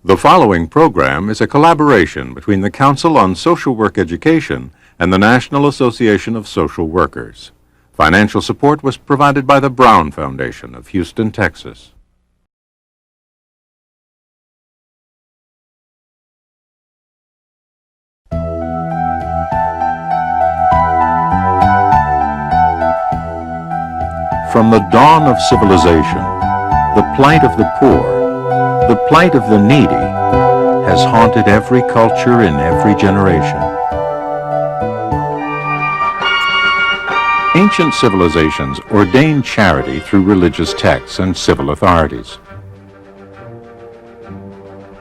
The following program is a collaboration between the Council on Social Work Education and the National Association of Social Workers. Financial support was provided by the Brown Foundation of Houston, Texas. From the dawn of civilization, the plight of the poor, the plight of the needy, has haunted every culture in every generation. Ancient civilizations ordained charity through religious texts and civil authorities.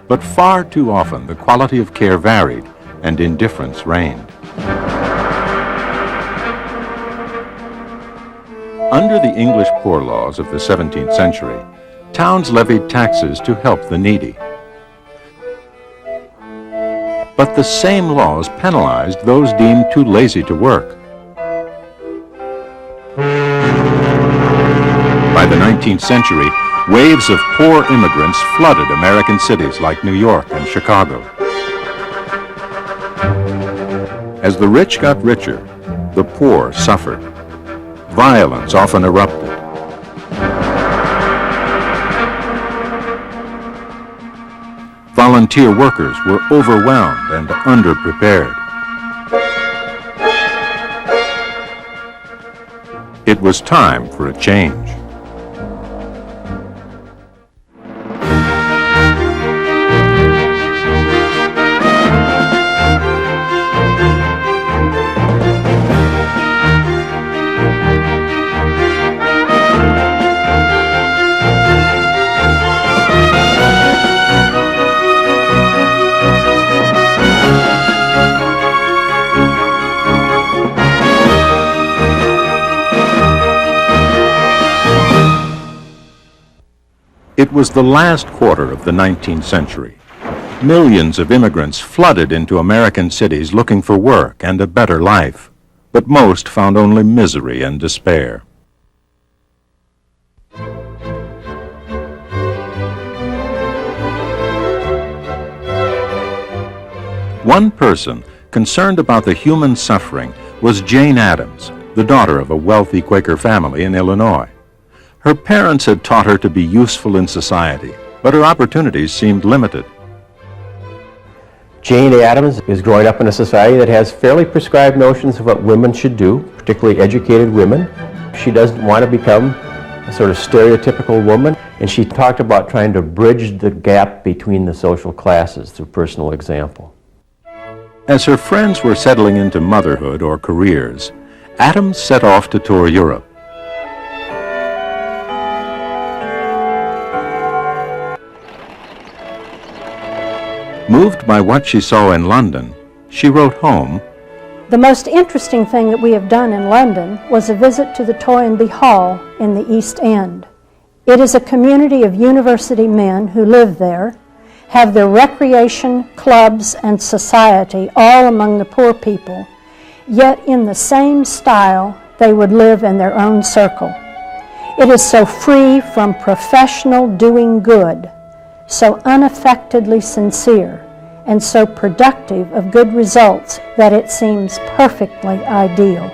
But far too often the quality of care varied and indifference reigned. Under the English Poor Laws of the 17th century, towns levied taxes to help the needy. But the same laws penalized those deemed too lazy to work. By the 19th century, waves of poor immigrants flooded American cities like New York and Chicago. As the rich got richer, the poor suffered. Violence often erupted. Volunteer workers were overwhelmed and underprepared. It was time for a change. It was the last quarter of the 19th century. Millions of immigrants flooded into American cities looking for work and a better life, but most found only misery and despair. One person concerned about the human suffering was Jane Addams, the daughter of a wealthy Quaker family in Illinois. Her parents had taught her to be useful in society, but her opportunities seemed limited. Jane Addams is growing up in a society that has fairly prescribed notions of what women should do, particularly educated women. She doesn't want to become a sort of stereotypical woman, and she talked about trying to bridge the gap between the social classes through personal example. As her friends were settling into motherhood or careers, Addams set off to tour Europe. Moved by what she saw in London, she wrote home, "The most interesting thing that we have done in London was a visit to the Toynbee Hall in the East End. It is a community of university men who live there, have their recreation, clubs, and society all among the poor people, yet in the same style they would live in their own circle. It is so free from professional doing good, so unaffectedly sincere, and so productive of good results that it seems perfectly ideal."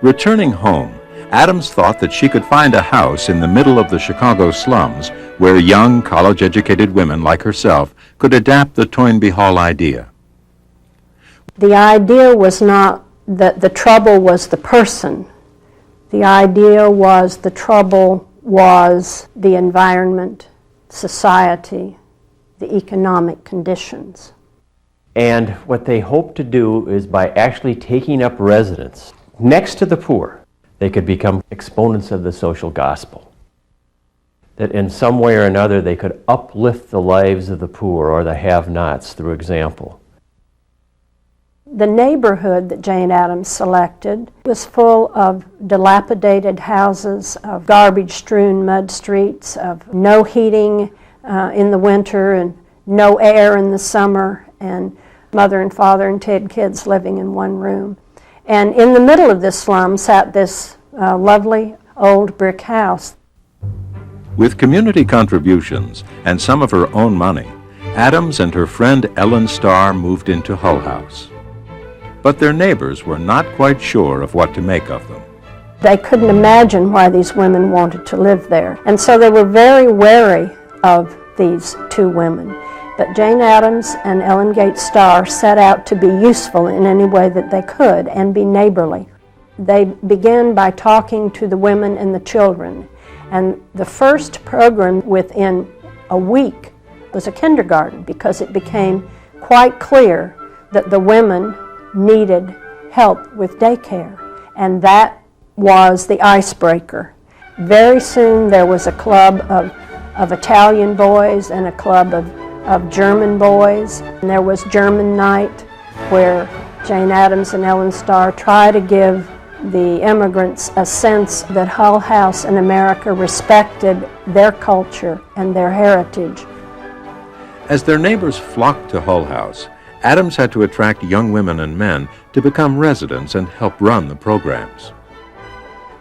Returning home, Addams thought that she could find a house in the middle of the Chicago slums where young, college-educated women like herself could adapt the Toynbee Hall idea. The idea was not that the trouble was the person. The idea was the trouble was the environment, society, the economic conditions. And what they hoped to do is by actually taking up residence next to the poor, they could become exponents of the social gospel. That in some way or another they could uplift the lives of the poor or the have-nots through example. The neighborhood that Jane Addams selected was full of dilapidated houses, of garbage-strewn mud streets, of no heating in the winter and no air in the summer, and mother and father and 10 kids living in one room. And in the middle of this slum sat this lovely old brick house. With community contributions and some of her own money, Adams and her friend Ellen Starr moved into Hull House. But their neighbors were not quite sure of what to make of them. They couldn't imagine why these women wanted to live there, and so they were very wary of these two women. But Jane Addams and Ellen Gates Starr set out to be useful in any way that they could and be neighborly. They began by talking to the women and the children, and the first program within a week was a kindergarten, because it became quite clear that the women needed help with daycare, and that was the icebreaker. Very soon there was a club of Italian boys and a club of German boys, and there was German night, where Jane Addams and Ellen Starr try to give the immigrants a sense that Hull House and America respected their culture and their heritage. As their neighbors flocked to Hull House, Adams had to attract young women and men to become residents and help run the programs.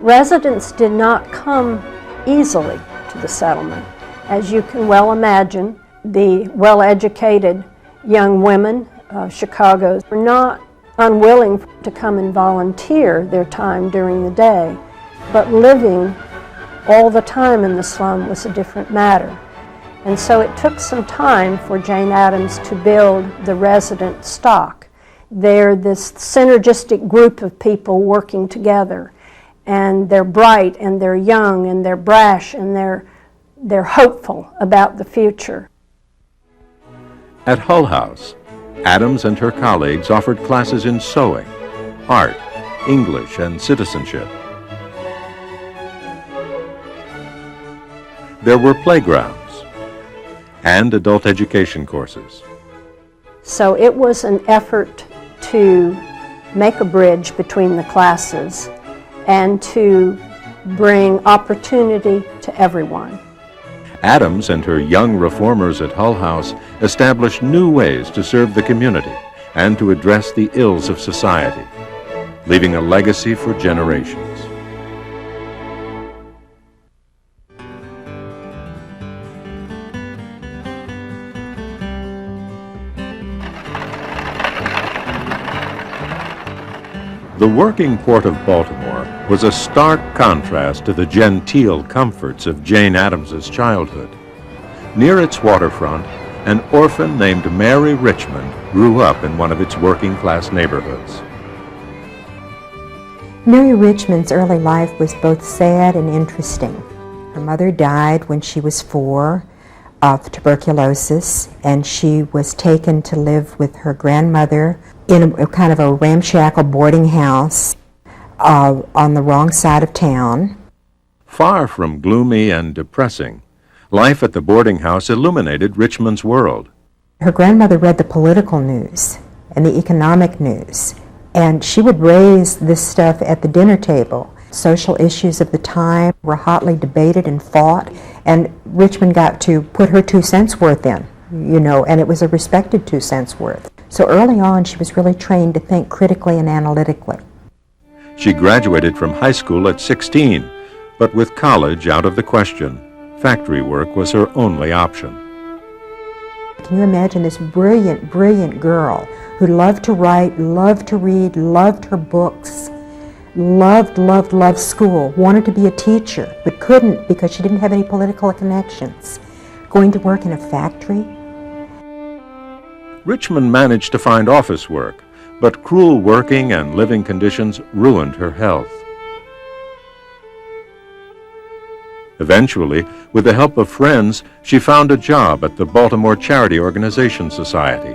Residents did not come easily to the settlement. As you can well imagine, the well-educated young women of Chicago were not unwilling to come and volunteer their time during the day, but living all the time in the slum was a different matter. And so it took some time for Jane Addams to build the resident stock. They're this synergistic group of people working together, and they're bright and they're young and they're brash and they're hopeful about the future. At Hull House, Addams and her colleagues offered classes in sewing, art, English, and citizenship. There were playgrounds and adult education courses. So it was an effort to make a bridge between the classes and to bring opportunity to everyone. Addams and her young reformers at Hull House established new ways to serve the community and to address the ills of society, leaving a legacy for generations. The working port of Baltimore was a stark contrast to the genteel comforts of Jane Addams's childhood. Near its waterfront, an orphan named Mary Richmond grew up in one of its working-class neighborhoods. Mary Richmond's early life was both sad and interesting. Her mother died when she was 4 of tuberculosis, and she was taken to live with her grandmother in a kind of a ramshackle boarding house on the wrong side of town. Far from gloomy and depressing, life at the boarding house illuminated Richmond's world. Her grandmother read the political news and the economic news, and she would raise this stuff at the dinner table. Social issues of the time were hotly debated and fought, and Richmond got to put her 2 cents worth in, and it was a respected 2 cents worth. So early on, she was really trained to think critically and analytically. She graduated from high school at 16, but with college out of the question, factory work was her only option. Can you imagine this brilliant, brilliant girl who loved to write, loved to read, loved her books, loved school, wanted to be a teacher, but couldn't because she didn't have any political connections, going to work in a factory? Richmond managed to find office work, but cruel working and living conditions ruined her health. Eventually, with the help of friends, she found a job at the Baltimore Charity Organization Society.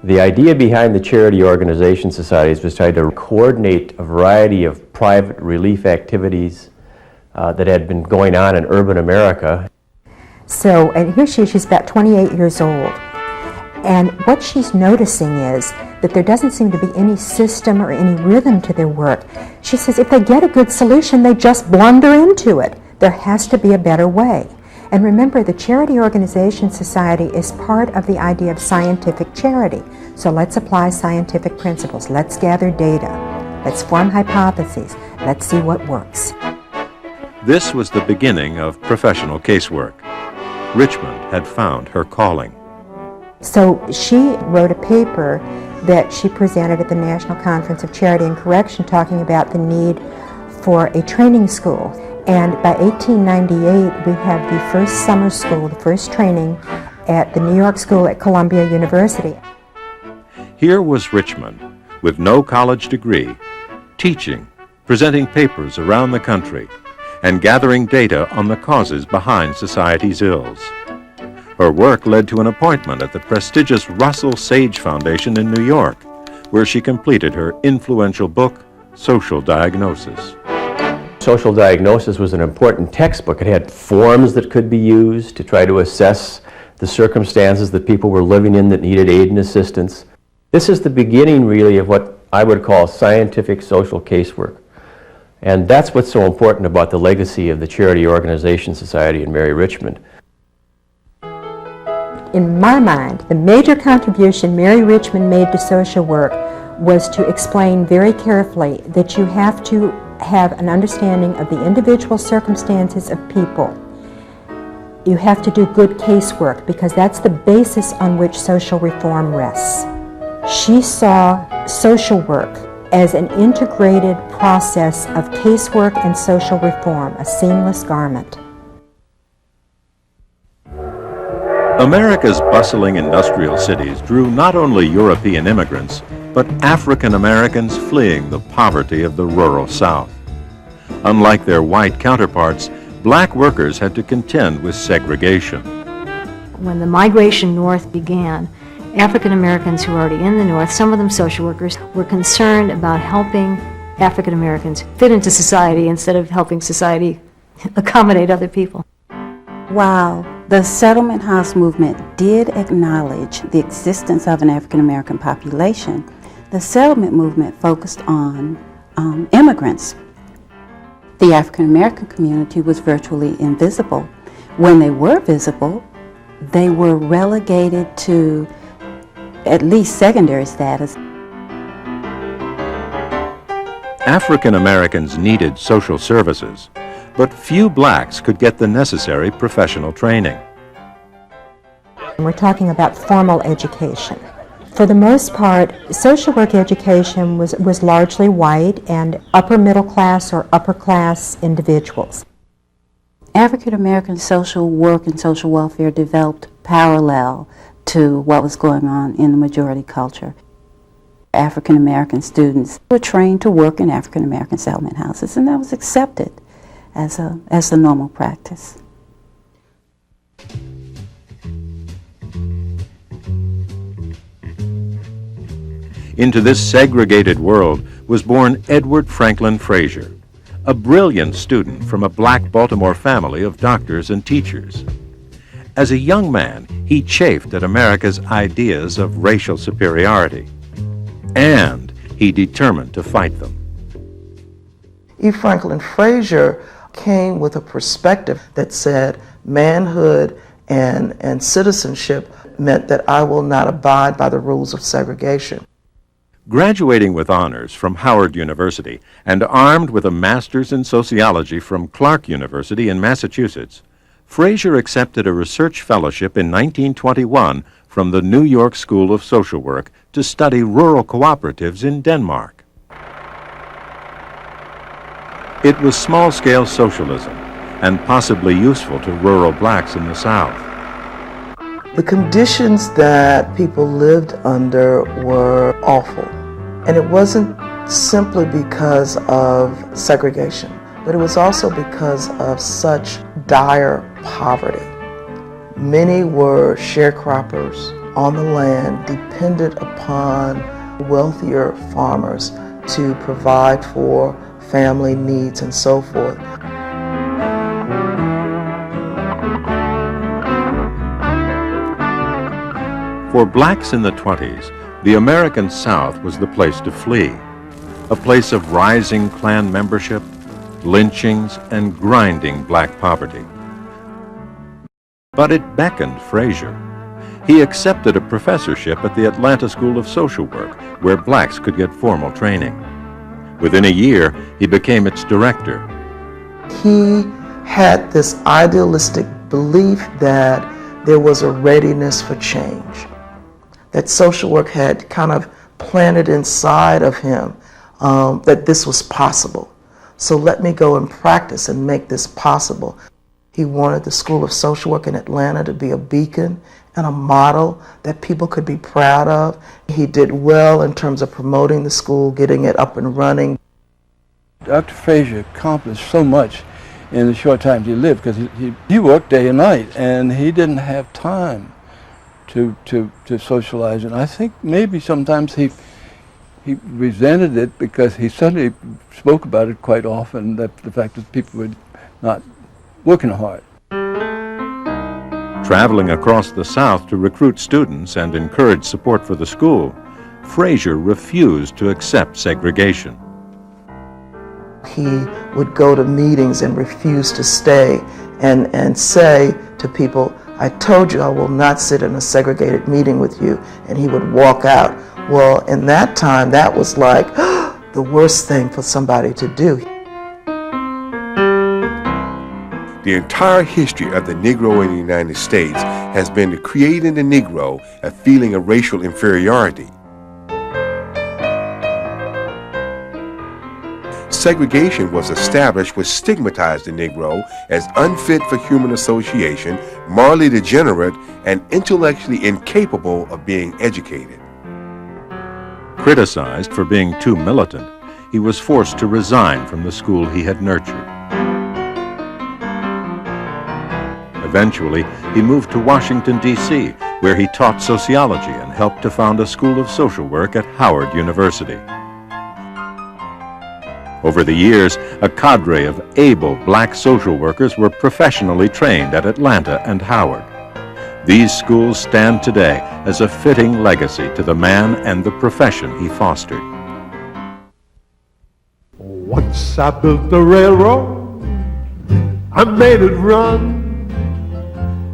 The idea behind the charity organization societies was trying to coordinate a variety of private relief activities that had been going on in urban America. So, and here she's about 28 years old. And what she's noticing is that there doesn't seem to be any system or any rhythm to their work. She says if they get a good solution, they just blunder into it. There has to be a better way. And remember, the Charity Organization Society is part of the idea of scientific charity. So let's apply scientific principles. Let's gather data. Let's form hypotheses. Let's see what works. This was the beginning of professional casework. Richmond had found her calling. So she wrote a paper that she presented at the National Conference of Charity and Correction talking about the need for a training school. And by 1898, we have the first summer school, the first training at the New York School at Columbia University. Here was Richmond, with no college degree, teaching, presenting papers around the country, and gathering data on the causes behind society's ills. Her work led to an appointment at the prestigious Russell Sage Foundation in New York, where she completed her influential book, Social Diagnosis. Social Diagnosis was an important textbook. It had forms that could be used to try to assess the circumstances that people were living in that needed aid and assistance. This is the beginning, really, of what I would call scientific social casework. And that's what's so important about the legacy of the Charity Organization Society in Mary Richmond. In my mind, the major contribution Mary Richmond made to social work was to explain very carefully that you have to have an understanding of the individual circumstances of people. You have to do good casework because that's the basis on which social reform rests. She saw social work as an integrated process of casework and social reform, a seamless garment. America's bustling industrial cities drew not only European immigrants, but African Americans fleeing the poverty of the rural South. Unlike their white counterparts, black workers had to contend with segregation. When the migration north began, African Americans who were already in the north, some of them social workers, were concerned about helping African Americans fit into society instead of helping society accommodate other people. While the settlement house movement did acknowledge the existence of an African American population, the settlement movement focused on immigrants. The African American community was virtually invisible. When they were visible, they were relegated to at least secondary status. African Americans needed social services, but few blacks could get the necessary professional training. We're talking about formal education. For the most part, social work education was largely white and upper middle class or upper class individuals. African American social work and social welfare developed parallel to what was going on in the majority culture. African American students were trained to work in African American settlement houses, and that was accepted as the normal practice. Into this segregated world was born Edward Franklin Frazier, a brilliant student from a black Baltimore family of doctors and teachers. As a young man, he chafed at America's ideas of racial superiority, and he determined to fight them. E. Franklin Frazier came with a perspective that said manhood and citizenship meant that I will not abide by the rules of segregation. Graduating with honors from Howard University and armed with a master's in sociology from Clark University in Massachusetts, Frazier accepted a research fellowship in 1921 from the New York School of Social Work to study rural cooperatives in Denmark. It was small-scale socialism and possibly useful to rural blacks in the South. The conditions that people lived under were awful. And it wasn't simply because of segregation, but it was also because of such dire poverty. Many were sharecroppers on the land, dependent upon wealthier farmers to provide for family needs and so forth. For blacks in the 20s, the American South was the place to flee, a place of rising Klan membership, lynchings, and grinding black poverty. But it beckoned Frazier. He accepted a professorship at the Atlanta School of Social Work, where blacks could get formal training. Within a year, he became its director. He had this idealistic belief that there was a readiness for change, that social work had kind of planted inside of him that this was possible. So let me go and practice and make this possible. He wanted the School of Social Work in Atlanta to be a beacon and a model that people could be proud of. He did well in terms of promoting the school, getting it up and running. Dr. Frazier accomplished so much in the short time he lived because he worked day and night, and he didn't have time to socialize. And I think maybe sometimes he resented it because he suddenly spoke about it quite often, that the fact that people were not working hard. Traveling across the South to recruit students and encourage support for the school, Frazier refused to accept segregation. He would go to meetings and refuse to stay and say to people, I told you I will not sit in a segregated meeting with you, and he would walk out. Well, in that time, that was like the worst thing for somebody to do. The entire history of the Negro in the United States has been to create in the Negro a feeling of racial inferiority. Segregation was established which stigmatized the Negro as unfit for human association, morally degenerate, and intellectually incapable of being educated. Criticized for being too militant, he was forced to resign from the school he had nurtured. Eventually, he moved to Washington, D.C., where he taught sociology and helped to found a school of social work at Howard University. Over the years, a cadre of able black social workers were professionally trained at Atlanta and Howard. These schools stand today as a fitting legacy to the man and the profession he fostered. Once I built the railroad, I made it run.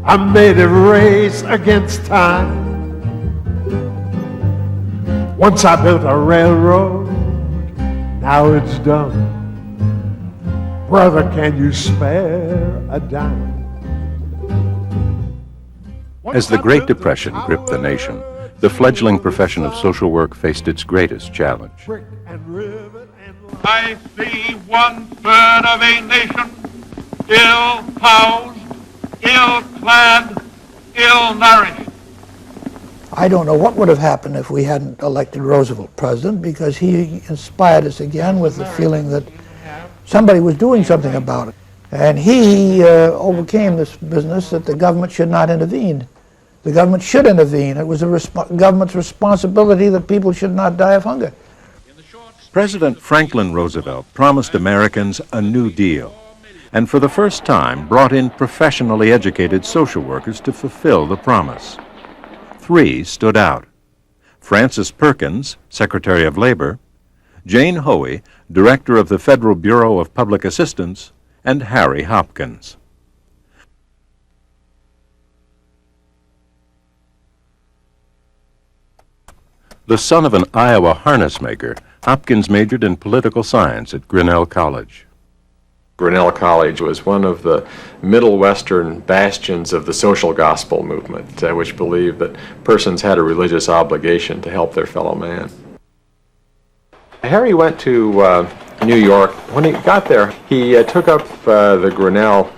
I made it race against time. Once I built a railroad, now it's done. Brother, can you spare a dime? As the Great Depression gripped the nation, the fledgling profession of social work faced its greatest challenge. I see 1/3 of a nation ill-housed, ill-clad, ill-nourished. I don't know what would have happened if we hadn't elected Roosevelt president, because he inspired us again with the feeling that somebody was doing something about it. And he overcame this business that the government should not intervene. The government should intervene. It was the government's responsibility that people should not die of hunger. President Franklin Roosevelt promised Americans a New Deal, and for the first time brought in professionally educated social workers to fulfill the promise. 3 stood out: Frances Perkins, Secretary of Labor; Jane Hoey, Director of the Federal Bureau of Public Assistance; and Harry Hopkins. The son of an Iowa harness maker, Hopkins majored in political science at Grinnell College. Grinnell College was one of the Middle Western bastions of the social gospel movement, which believed that persons had a religious obligation to help their fellow man. Harry went to New York. When he got there, he took up the Grinnell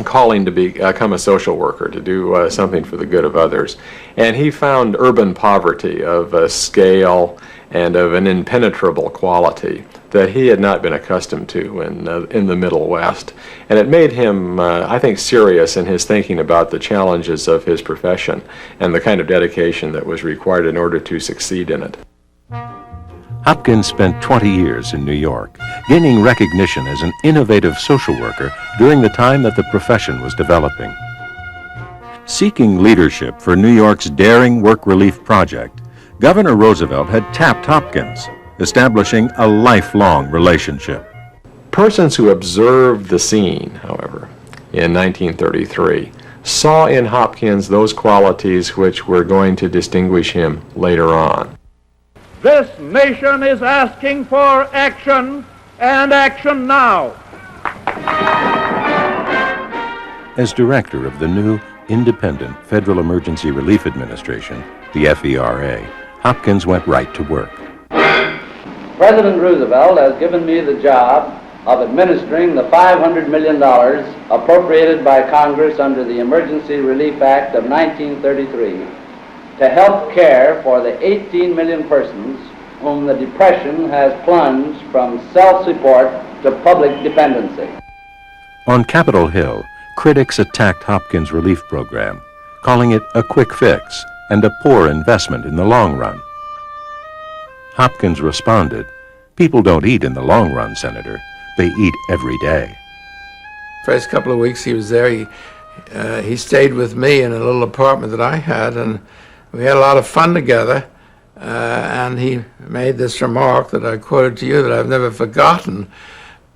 calling to become a social worker, to do something for the good of others. And he found urban poverty of a scale and of an impenetrable quality that he had not been accustomed to in the Middle West. And it made him, I think, serious in his thinking about the challenges of his profession and the kind of dedication that was required in order to succeed in it. Hopkins spent 20 years in New York, gaining recognition as an innovative social worker during the time that the profession was developing. Seeking leadership for New York's daring work relief project, Governor Roosevelt had tapped Hopkins, establishing a lifelong relationship. Persons who observed the scene, however, in 1933, saw in Hopkins those qualities which were going to distinguish him later on. This nation is asking for action, and action now. As director of the new independent Federal Emergency Relief Administration, the FERA, Hopkins went right to work. President Roosevelt has given me the job of administering the $500 million appropriated by Congress under the Emergency Relief Act of 1933 to help care for the 18 million persons whom the Depression has plunged from self-support to public dependency. On Capitol Hill, critics attacked Hopkins' relief program, calling it a quick fix and a poor investment in the long run. Hopkins responded, "People don't eat in the long run, Senator. They eat every day." First couple of weeks he was there, he stayed with me in a little apartment that I had, and we had a lot of fun together. And he made this remark that I quoted to you that I've never forgotten.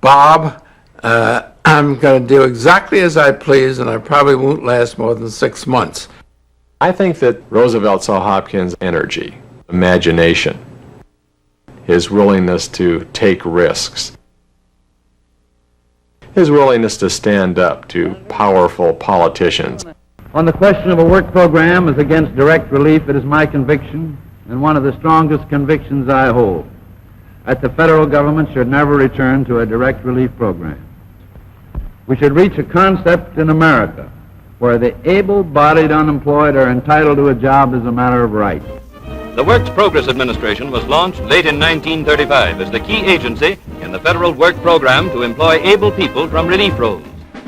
"Bob, I'm going to do exactly as I please, and I probably won't last more than 6 months." I think that Roosevelt saw Hopkins' energy, imagination, his willingness to take risks, his willingness to stand up to powerful politicians. On the question of a work program as against direct relief, it is my conviction, and one of the strongest convictions I hold, that the federal government should never return to a direct relief program. We should reach a concept in America where the able-bodied unemployed are entitled to a job as a matter of right. The Works Progress Administration was launched late in 1935 as the key agency in the federal work program to employ able people from relief roles.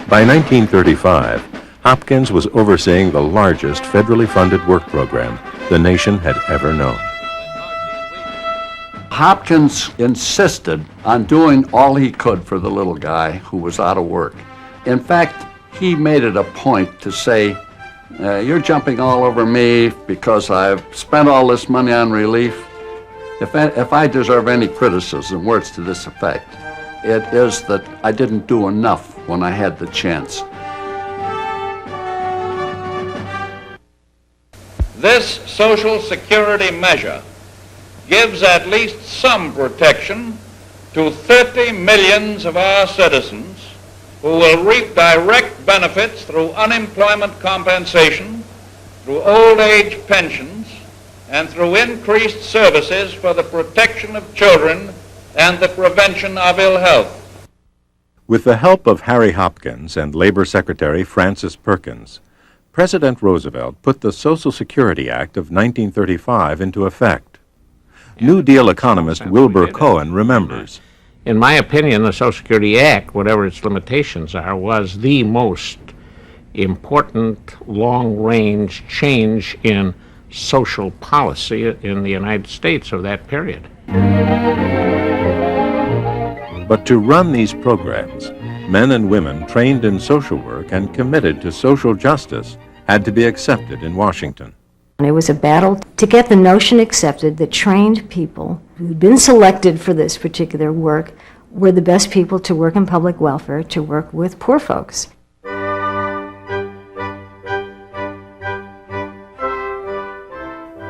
By 1935, Hopkins was overseeing the largest federally funded work program the nation had ever known. Hopkins insisted on doing all he could for the little guy who was out of work. In fact, he made it a point to say, "You're jumping all over me because I've spent all this money on relief. If I deserve any criticism, words to this effect, it is that I didn't do enough when I had the chance." This Social Security measure gives at least some protection to 30 million of our citizens who will reap direct benefits through unemployment compensation, through old age pensions, and through increased services for the protection of children and the prevention of ill health. With the help of Harry Hopkins and Labor Secretary Francis Perkins, President Roosevelt put the Social Security Act of 1935 into effect. New Deal economist Wilbur Cohen remembers. In my opinion, the Social Security Act, whatever its limitations are, was the most important long-range change in social policy in the United States of that period. But to run these programs, men and women trained in social work and committed to social justice had to be accepted in Washington. It was a battle to get the notion accepted that trained people who'd been selected for this particular work were the best people to work in public welfare, to work with poor folks.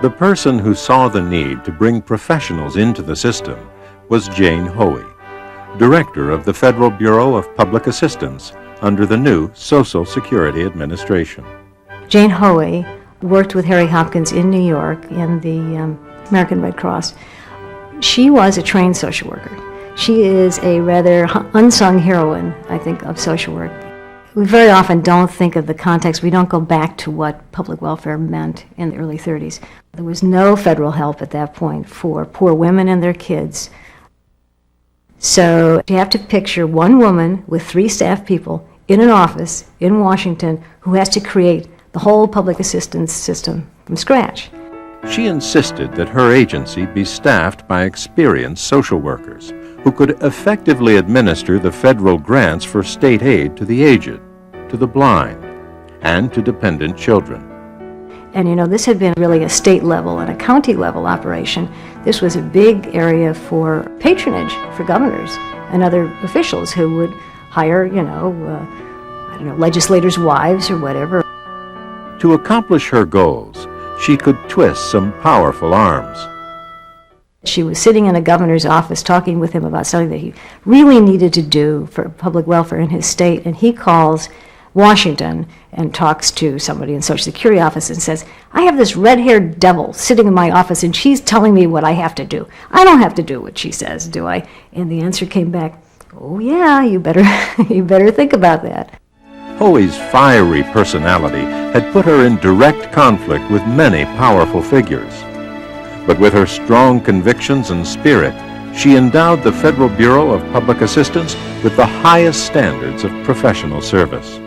The person who saw the need to bring professionals into the system was Jane Hoey, director of the Federal Bureau of Public Assistance under the new Social Security Administration. Jane Hoey worked with Harry Hopkins in New York in the American Red Cross. She was a trained social worker. She is a rather unsung heroine, I think, of social work. We very often don't think of the context. We don't go back to what public welfare meant in the early 30s. There was no federal help at that point for poor women and their kids. So you have to picture one woman with 3 staff people in an office in Washington who has to create the whole public assistance system from scratch. She insisted that her agency be staffed by experienced social workers who could effectively administer the federal grants for state aid to the aged, to the blind, and to dependent children. And you know, this had been really a state level and a county level operation. This was a big area for patronage for governors and other officials who would hire, legislators' wives or whatever. To accomplish her goals, she could twist some powerful arms. She was sitting in a governor's office talking with him about something that he really needed to do for public welfare in his state, and he calls Washington and talks to somebody in Social Security office and says, I have this red-haired devil sitting in my office and she's telling me what I have to do. I don't have to do what she says, do I? And the answer came back, oh yeah, you better think about that. Hoey's fiery personality had put her in direct conflict with many powerful figures. But with her strong convictions and spirit, she endowed the Federal Bureau of Public Assistance with the highest standards of professional service.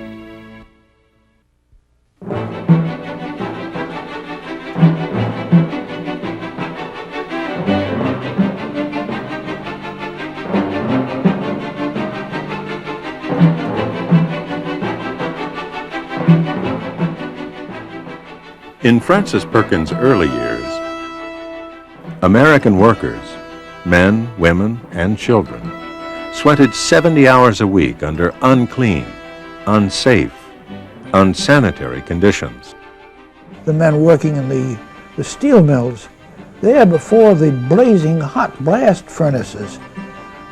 In Frances Perkins' early years, American workers, men, women, and children, sweated 70 hours a week under unclean, unsafe, unsanitary conditions. The men working in the steel mills, there before the blazing hot blast furnaces,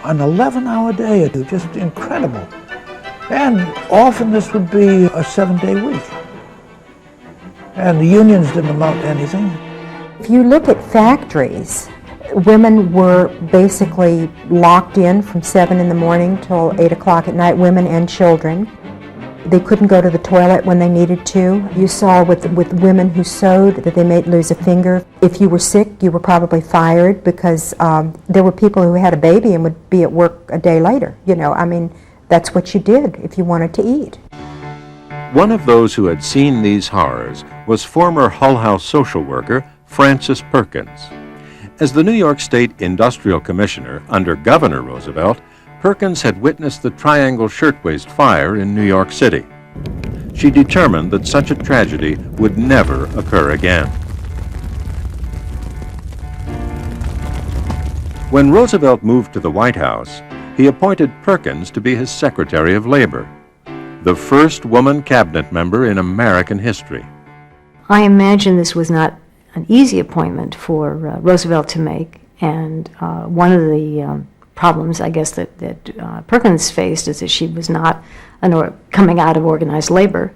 an 11-hour day or two, just incredible. And often this would be a 7-day week. And the unions didn't amount to anything. If you look at factories, women were basically locked in from 7 in the morning till 8 o'clock at night, women and children. They couldn't go to the toilet when they needed to. You saw with women who sewed that they might lose a finger. If you were sick, you were probably fired because there were people who had a baby and would be at work a day later. You know, I mean, that's what you did if you wanted to eat. One of those who had seen these horrors was former Hull House social worker Frances Perkins. As the New York State Industrial Commissioner under Governor Roosevelt, Perkins had witnessed the Triangle Shirtwaist Fire in New York City. She determined that such a tragedy would never occur again. When Roosevelt moved to the White House, he appointed Perkins to be his Secretary of Labor, the first woman cabinet member in American history. I imagine this was not an easy appointment for Roosevelt to make, and one of the problems, I guess, that Perkins faced is that she was not coming out of organized labor,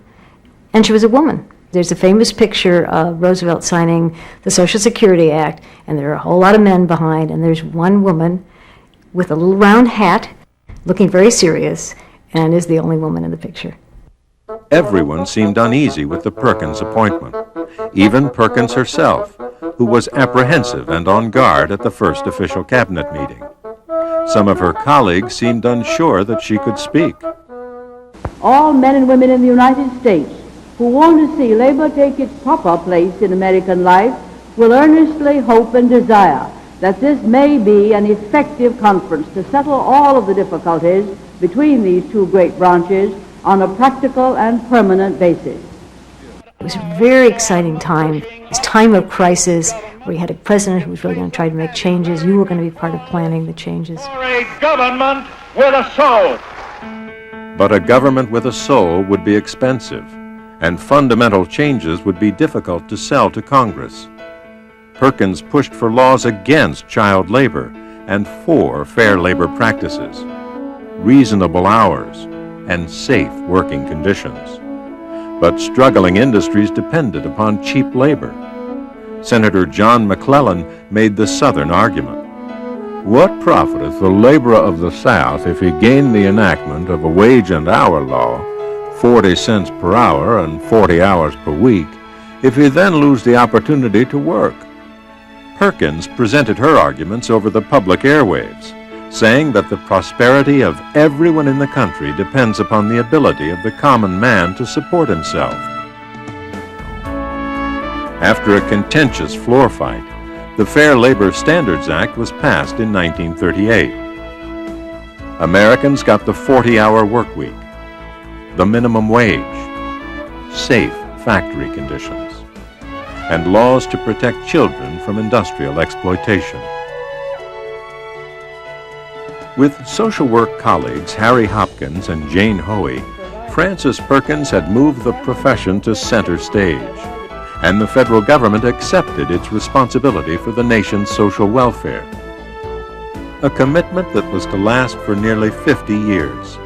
and she was a woman. There's a famous picture of Roosevelt signing the Social Security Act, and there are a whole lot of men behind, and there's one woman with a little round hat, looking very serious, and is the only woman in the picture. Everyone seemed uneasy with the Perkins appointment, even Perkins herself, who was apprehensive and on guard at the first official cabinet meeting. Some of her colleagues seemed unsure that she could speak. All men and women in the United States who want to see labor take its proper place in American life will earnestly hope and desire that this may be an effective conference to settle all of the difficulties between these two great branches on a practical and permanent basis. It was a very exciting time. It was a time of crisis where you had a president who was really going to try to make changes. You were going to be part of planning the changes. A government with a soul. But a government with a soul would be expensive, and fundamental changes would be difficult to sell to Congress. Perkins pushed for laws against child labor and for fair labor practices, reasonable hours, and safe working conditions. But struggling industries depended upon cheap labor. Senator John McClellan made the Southern argument. What profiteth the laborer of the South if he gain the enactment of a wage and hour law, 40 cents per hour and 40 hours per week, if he then lose the opportunity to work? Perkins presented her arguments over the public airwaves, saying that the prosperity of everyone in the country depends upon the ability of the common man to support himself. After a contentious floor fight, the Fair Labor Standards Act was passed in 1938. Americans got the 40-hour work week, the minimum wage, safe factory conditions, and laws to protect children from industrial exploitation. With social work colleagues Harry Hopkins and Jane Hoey, Frances Perkins had moved the profession to center stage. and the federal government accepted its responsibility for the nation's social welfare. A commitment that was to last for nearly 50 years.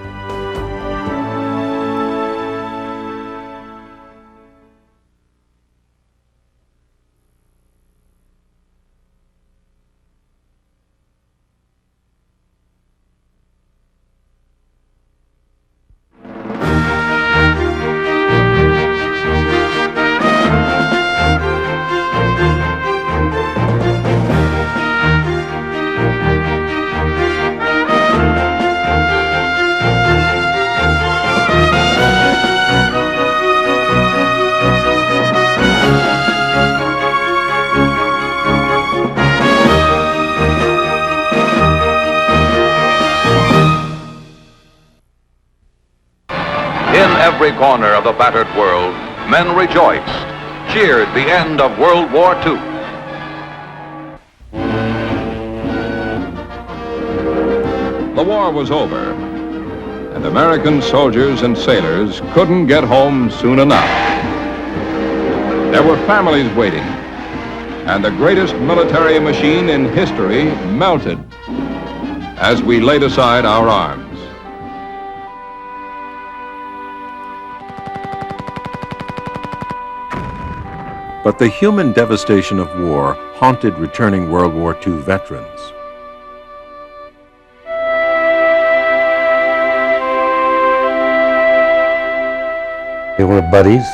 In every corner of the battered world, men rejoiced, cheered the end of World War II. The war was over, and American soldiers and sailors couldn't get home soon enough. There were families waiting, and the greatest military machine in history melted as we laid aside our arms. But the human devastation of war haunted returning World War II veterans. They were buddies,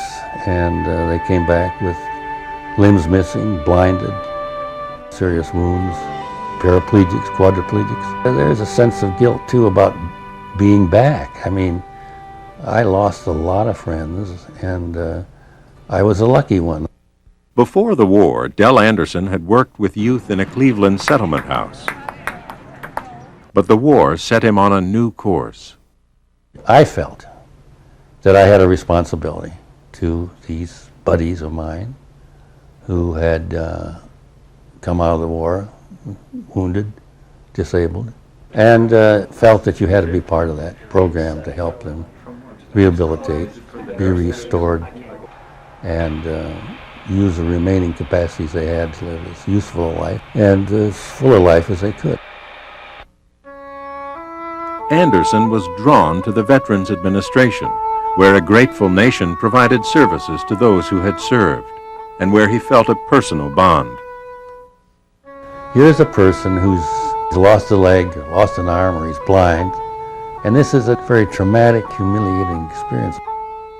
and they came back with limbs missing, blinded, serious wounds, paraplegics, quadriplegics. There's a sense of guilt, too, about being back. I mean, I lost a lot of friends, and I was a lucky one. Before the war, Del Anderson had worked with youth in a Cleveland settlement house. But the war set him on a new course. I felt that I had a responsibility to these buddies of mine who had come out of the war, wounded, disabled, and felt that you had to be part of that program to help them rehabilitate, be restored, and use the remaining capacities they had to live as useful a life and as full a life as they could. Anderson was drawn to the Veterans Administration, where a grateful nation provided services to those who had served, and where he felt a personal bond. Here's a person who's lost a leg, or lost an arm, or he's blind, and this is a very traumatic, humiliating experience.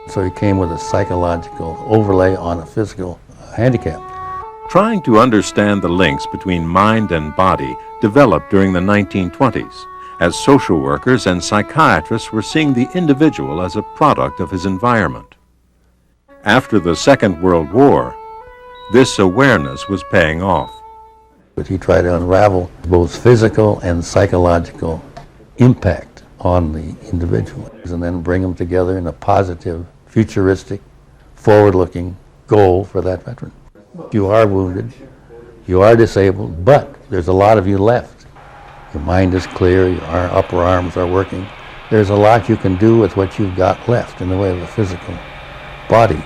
So he came with a psychological overlay on a physical handicap. Trying to understand the links between mind and body developed during the 1920s, as social workers and psychiatrists were seeing the individual as a product of his environment. After the Second World War, this awareness was paying off. But he tried to unravel both physical and psychological impact on the individual, and then bring them together in a positive, futuristic, forward-looking goal for that veteran. You are wounded, you are disabled, but there's a lot of you left. Your mind is clear, your upper arms are working. There's a lot you can do with what you've got left in the way of a physical body.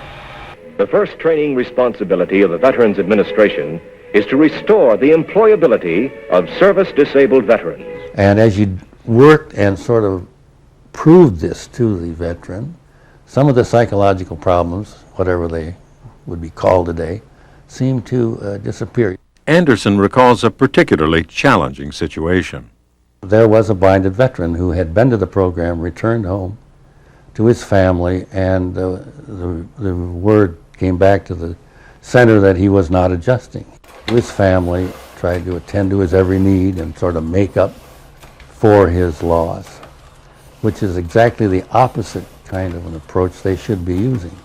The first training responsibility of the Veterans Administration is to restore the employability of service-disabled veterans. And as you worked and sort of proved this to the veteran, some of the psychological problems, whatever they would be called today, seemed to disappear. Anderson recalls a particularly challenging situation. There was a blinded veteran who had been to the program, returned home to his family, and the word came back to the center that he was not adjusting. His family tried to attend to his every need and sort of make up for his loss, which is exactly the opposite kind of an approach they should be using.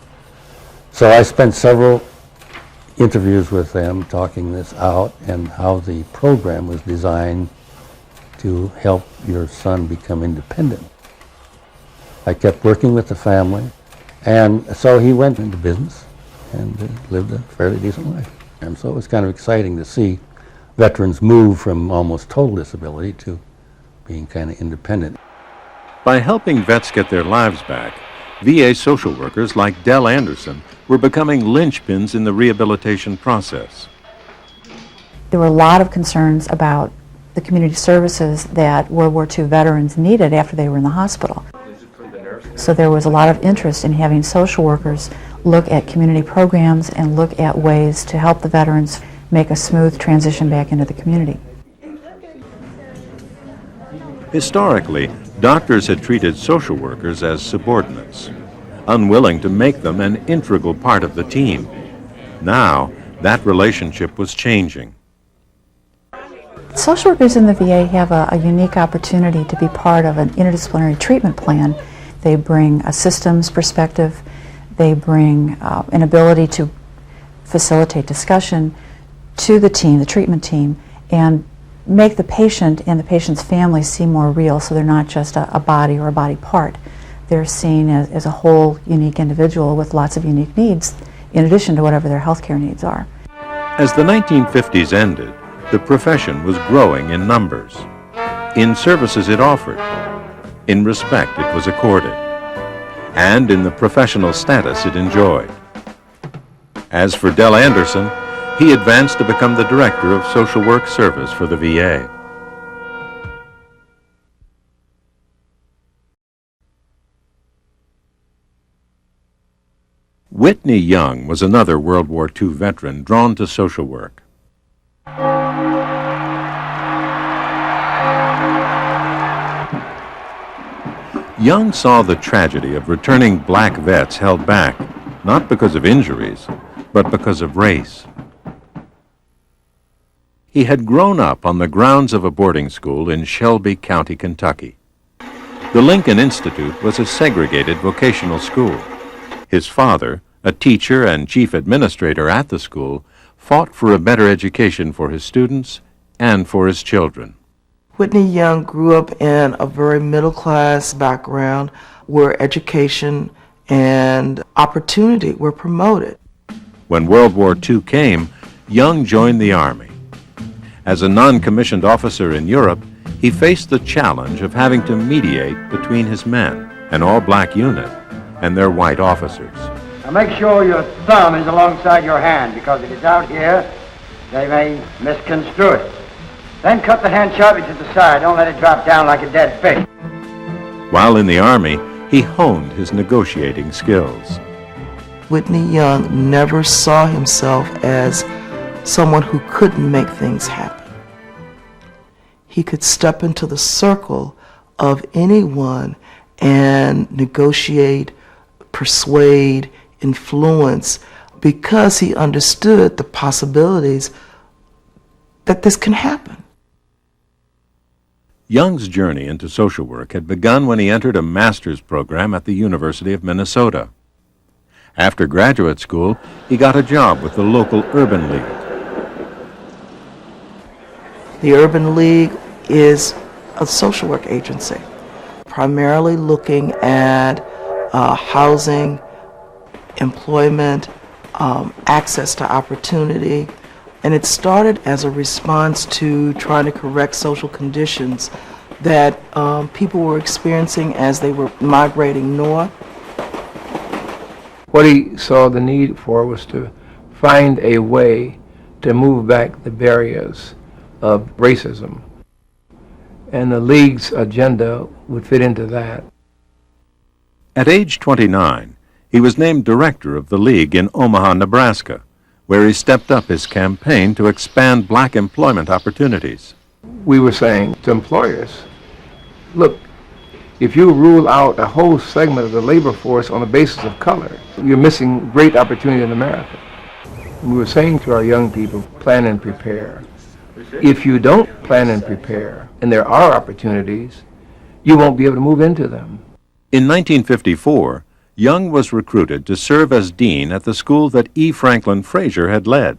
So I spent several interviews with them talking this out and how the program was designed to help your son become independent. I kept working with the family, and so he went into business and lived a fairly decent life. And so it was kind of exciting to see veterans move from almost total disability to being kind of independent. By helping vets get their lives back, VA social workers like Del Anderson were becoming linchpins in the rehabilitation process. There were a lot of concerns about the community services that World War II veterans needed after they were in the hospital. So there was a lot of interest in having social workers look at community programs and look at ways to help the veterans make a smooth transition back into the community. Historically, doctors had treated social workers as subordinates, unwilling to make them an integral part of the team. Now, that relationship was changing. Social workers in the VA have a unique opportunity to be part of an interdisciplinary treatment plan. They bring a systems perspective, they bring an ability to facilitate discussion to the team, the treatment team, and make the patient and the patient's family seem more real, so they're not just a body or a body part. They're seen as a whole unique individual with lots of unique needs, in addition to whatever their healthcare needs are. As the 1950s ended, the profession was growing in numbers, in services it offered, in respect it was accorded, and in the professional status it enjoyed. As for Del Anderson, he advanced to become the Director of Social Work Service for the VA. Whitney Young was another World War II veteran drawn to social work. Young saw the tragedy of returning black vets held back, not because of injuries, but because of race. He had grown up on the grounds of a boarding school in Shelby County, Kentucky. The Lincoln Institute was a segregated vocational school. His father, a teacher and chief administrator at the school, fought for a better education for his students and for his children. Whitney Young grew up in a very middle-class background where education and opportunity were promoted. When World War II came, Young joined the Army. As a non-commissioned officer in Europe, he faced the challenge of having to mediate between his men, an all-black unit, and their white officers. Now make sure your thumb is alongside your hand, because if it's out here, they may misconstrue it. Then cut the hand sharply to the side. Don't let it drop down like a dead fish. While in the Army, he honed his negotiating skills. Whitney Young never saw himself as someone who couldn't make things happen. He could step into the circle of anyone and negotiate, persuade, influence, because he understood the possibilities that this can happen. Young's journey into social work had begun when he entered a master's program at the University of Minnesota. After graduate school, he got a job with the local Urban League. The Urban League is a social work agency, primarily looking at housing, employment, access to opportunity, and it started as a response to trying to correct social conditions that people were experiencing as they were migrating north. What he saw the need for was to find a way to move back the barriers of racism. And the League's agenda would fit into that. At age 29, he was named director of the League in Omaha, Nebraska, where he stepped up his campaign to expand black employment opportunities. We were saying to employers, look, if you rule out a whole segment of the labor force on the basis of color, you're missing great opportunity in America. And we were saying to our young people, plan and prepare. If you don't plan and prepare, and there are opportunities, you won't be able to move into them. In 1954, Young was recruited to serve as dean at the school that E. Franklin Frazier had led.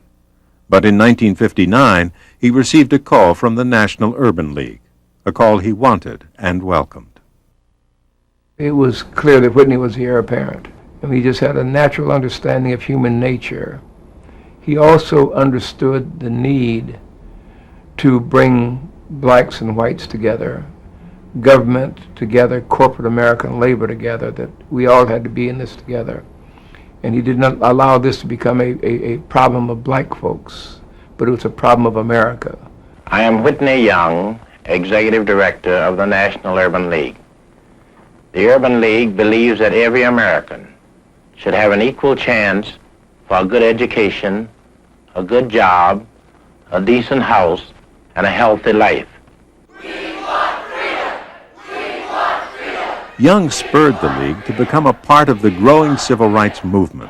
But in 1959, he received a call from the National Urban League, a call he wanted and welcomed. It was clear that Whitney was the heir apparent, and he just had a natural understanding of human nature. He also understood the need to bring blacks and whites together, government together, corporate American labor together, that we all had to be in this together. And he did not allow this to become a problem of black folks, but it was a problem of America. I am Whitney Young, Executive Director of the National Urban League. The Urban League believes that every American should have an equal chance for a good education, a good job, a decent house, and a healthy life. Young spurred the League to become a part of the growing civil rights movement.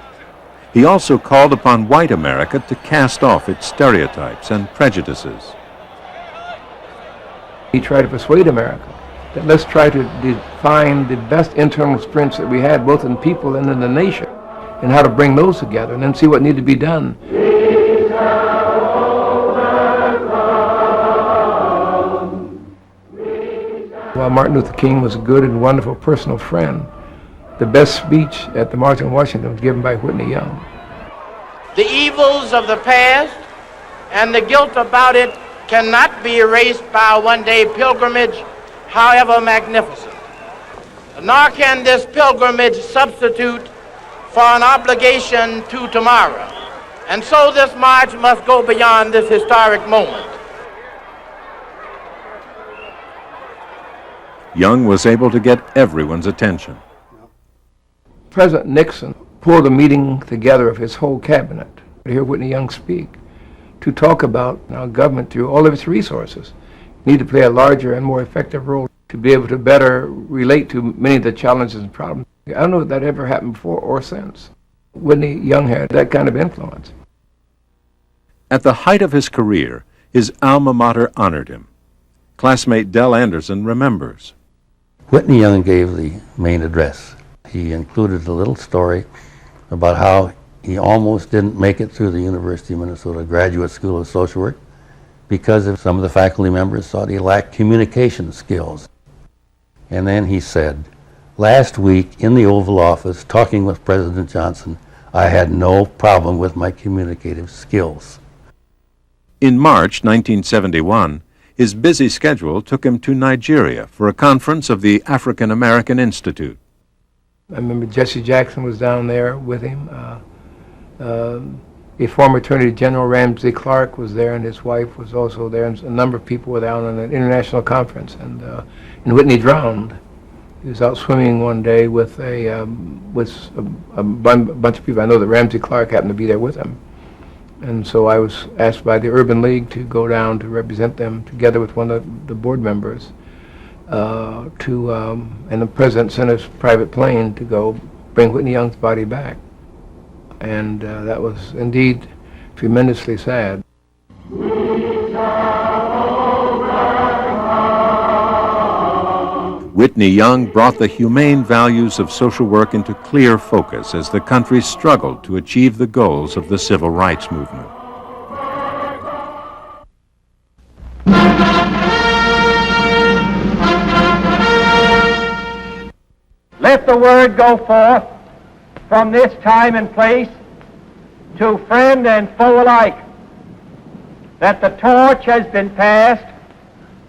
He also called upon white America to cast off its stereotypes and prejudices. He tried to persuade America that let's try to define the best internal strengths that we had, both in people and in the nation, and how to bring those together, and then see what needed to be done. While Martin Luther King was a good and wonderful personal friend, the best speech at the March on Washington was given by Whitney Young. The evils of the past and the guilt about it cannot be erased by a one-day pilgrimage, however magnificent. Nor can this pilgrimage substitute for an obligation to tomorrow. And so this march must go beyond this historic moment. Young was able to get everyone's attention. President Nixon pulled a meeting together of his whole cabinet to hear Whitney Young speak, to talk about our government through all of its resources need to play a larger and more effective role to be able to better relate to many of the challenges and problems. I don't know if that ever happened before or since. Whitney Young had that kind of influence. At the height of his career, his alma mater honored him. Classmate Del Anderson remembers. Whitney Young gave the main address. He included a little story about how he almost didn't make it through the University of Minnesota Graduate School of Social Work because of some of the faculty members thought he lacked communication skills. And then he said, "Last week in the Oval Office, talking with President Johnson, I had no problem with my communicative skills." In March 1971, his busy schedule took him to Nigeria for a conference of the African American Institute. I remember Jesse Jackson was down there with him. A former Attorney General, Ramsey Clark, was there, and his wife was also there, and a number of people were down on an international conference. And Whitney drowned. He was out swimming one day with a bunch of people. I know that Ramsey Clark happened to be there with him. And so I was asked by the Urban League to go down to represent them together with one of the board members and the president sent us a private plane to go bring Whitney Young's body back. And that was indeed tremendously sad. Whitney Young brought the humane values of social work into clear focus as the country struggled to achieve the goals of the civil rights movement. Let the word go forth from this time and place to friend and foe alike that the torch has been passed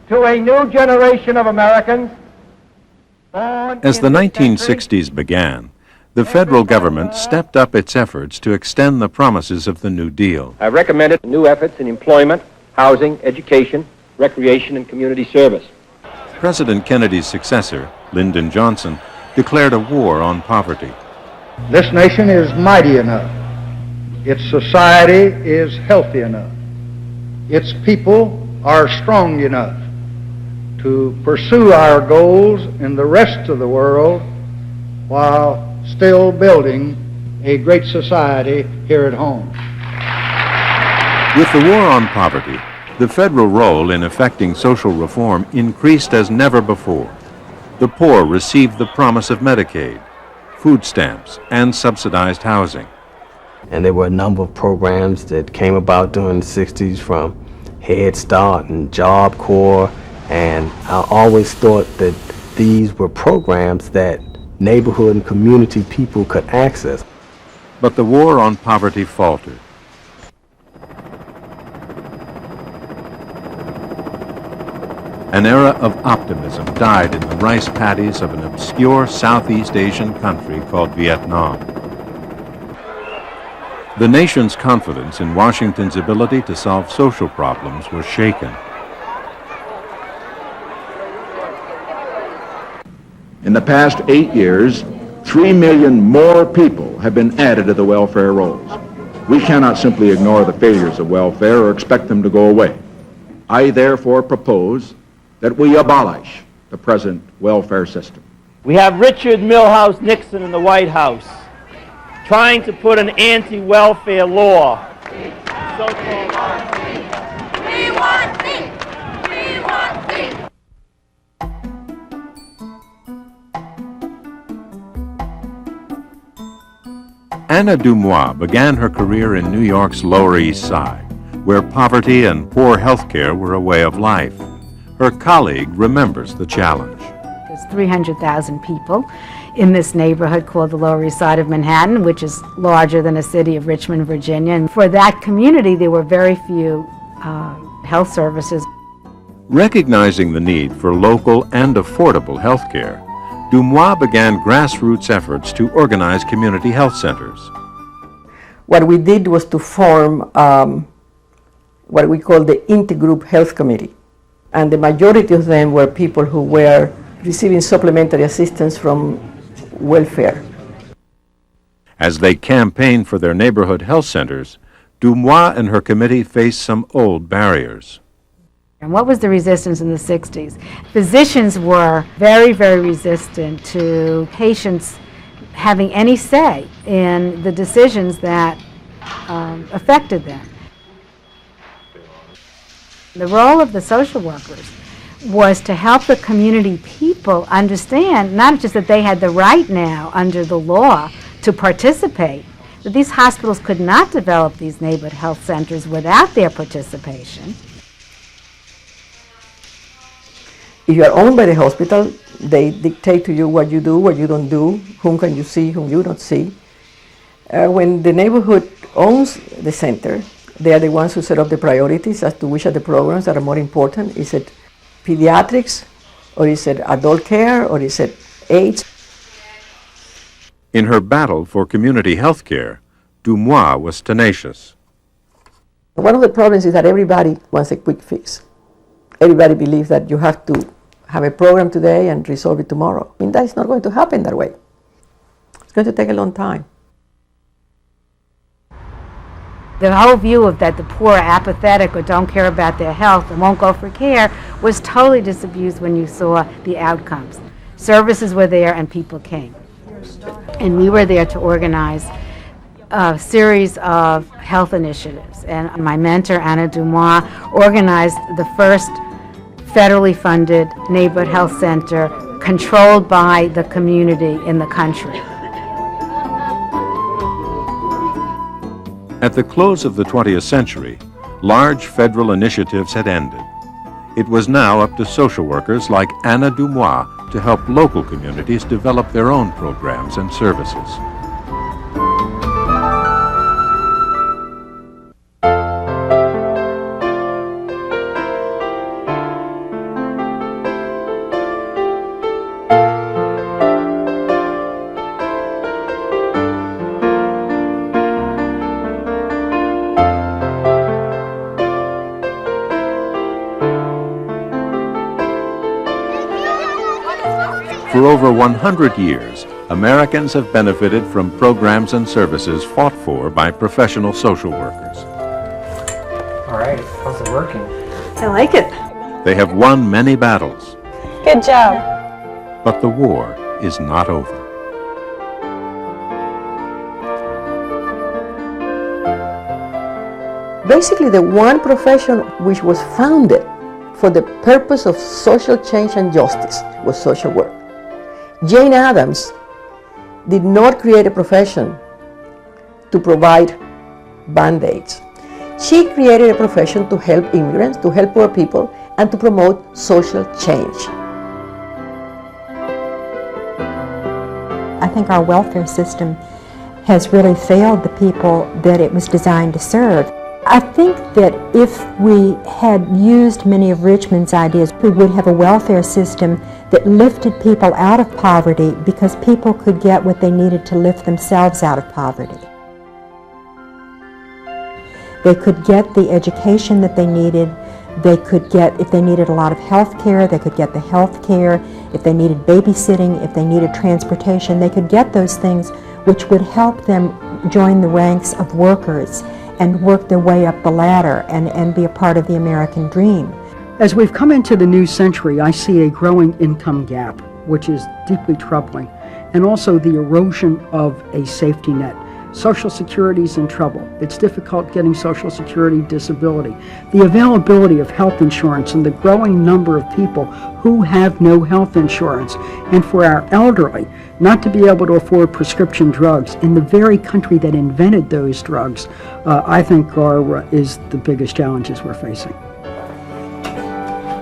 to a new generation of Americans. As the 1960s began, the federal government stepped up its efforts to extend the promises of the New Deal. I recommended new efforts in employment, housing, education, recreation, and community service. President Kennedy's successor, Lyndon Johnson, declared a war on poverty. This nation is mighty enough. Its society is healthy enough. Its people are strong enough to pursue our goals in the rest of the world while still building a great society here at home. With the war on poverty, the federal role in effecting social reform increased as never before. The poor received the promise of Medicaid, food stamps, and subsidized housing. And there were a number of programs that came about during the 60s, from Head Start and Job Corps, and I always thought that these were programs that neighborhood and community people could access. But the war on poverty faltered. An era of optimism died in the rice paddies of an obscure Southeast Asian country called Vietnam. The nation's confidence in Washington's ability to solve social problems was shaken. In the past 8 years, 3 million more people have been added to the welfare rolls. We cannot simply ignore the failures of welfare or expect them to go away. I therefore propose that we abolish the present welfare system. We have Richard Milhouse Nixon in the White House trying to put an anti-welfare law. So-called We want peace! We want peace! Anna Dumois began her career in New York's Lower East Side, where poverty and poor health care were a way of life. Her colleague remembers the challenge. There's 300,000 people in this neighborhood called the Lower East Side of Manhattan, which is larger than the city of Richmond, Virginia. And for that community, there were very few health services. Recognizing the need for local and affordable health care, Dumois began grassroots efforts to organize community health centers. What we did was to form what we call the Intergroup Health Committee. And the majority of them were people who were receiving supplementary assistance from welfare. As they campaigned for their neighborhood health centers, Dumois and her committee faced some old barriers. And what was the resistance in the 60s? Physicians were very, very resistant to patients having any say in the decisions that affected them. The role of the social workers was to help the community people understand not just that they had the right now under the law to participate, that these hospitals could not develop these neighborhood health centers without their participation. If you are owned by the hospital, they dictate to you what you do, what you don't do, whom can you see, whom you don't see. When the neighborhood owns the center, they are the ones who set up the priorities as to which are the programs that are more important. Is it pediatrics, or is it adult care, or is it AIDS? In her battle for community health care, Dumois was tenacious. One of the problems is that everybody wants a quick fix. Everybody believes that you have to have a program today and resolve it tomorrow. I mean, that is not going to happen that way. It's going to take a long time. The whole view of that the poor are apathetic or don't care about their health and won't go for care was totally disabused when you saw the outcomes. Services were there and people came. And we were there to organize a series of health initiatives. And my mentor, Anna Dumois, organized the first federally funded neighborhood health center controlled by the community in the country. At the close of the 20th century, large federal initiatives had ended. It was now up to social workers like Anna Dumois to help local communities develop their own programs and services. For over 100 years, Americans have benefited from programs and services fought for by professional social workers. All right, how's it working? I like it. They have won many battles. Good job. But the war is not over. Basically, the one profession which was founded for the purpose of social change and justice was social work. Jane Addams did not create a profession to provide band-aids. She created a profession to help immigrants, to help poor people, and to promote social change. I think our welfare system has really failed the people that it was designed to serve. I think that if we had used many of Richmond's ideas, we would have a welfare system that lifted people out of poverty because people could get what they needed to lift themselves out of poverty. They could get the education that they needed. They could get, if they needed a lot of health care, they could get the health care. If they needed babysitting, if they needed transportation, they could get those things which would help them join the ranks of workers and work their way up the ladder and be a part of the American dream. As we've come into the new century, I see a growing income gap, which is deeply troubling, and also the erosion of a safety net. Social Security's in trouble. It's difficult getting Social Security disability. The availability of health insurance and the growing number of people who have no health insurance, and for our elderly not to be able to afford prescription drugs in the very country that invented those drugs, I think is the biggest challenges we're facing.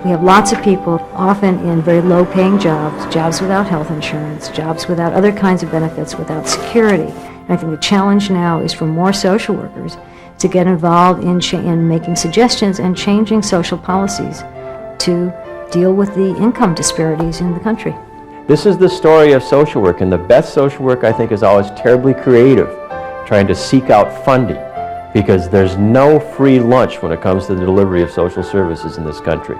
We have lots of people, often in very low-paying jobs, jobs without health insurance, jobs without other kinds of benefits, without security. And I think the challenge now is for more social workers to get involved in making suggestions and changing social policies to deal with the income disparities in the country. This is the story of social work, and the best social work, I think, is always terribly creative, trying to seek out funding, because there's no free lunch when it comes to the delivery of social services in this country.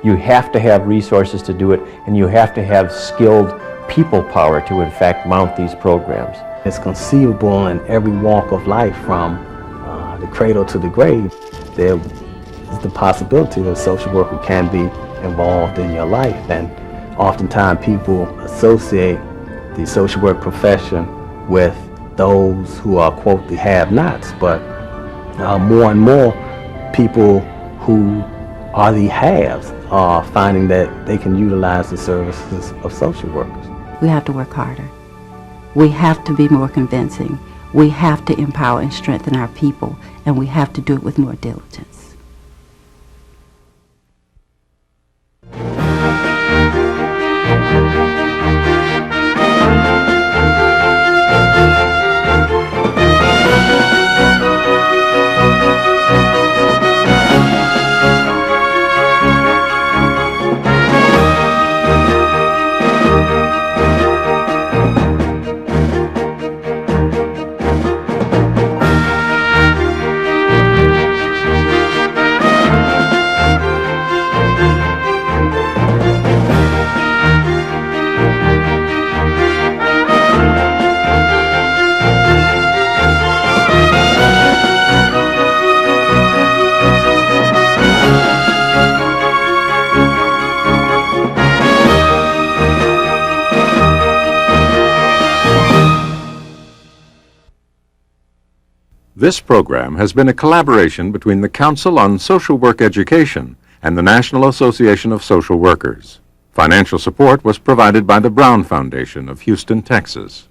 You have to have resources to do it, and you have to have skilled people power to, in fact, mount these programs. It's conceivable in every walk of life, from the cradle to the grave. There is the possibility that a social worker can be involved in your life, and oftentimes people associate the social work profession with those who are, quote, the have-nots, but more and more people who are the haves are finding that they can utilize the services of social workers. We have to work harder. We have to be more convincing. We have to empower and strengthen our people, and we have to do it with more diligence. This program has been a collaboration between the Council on Social Work Education and the National Association of Social Workers. Financial support was provided by the Brown Foundation of Houston, Texas.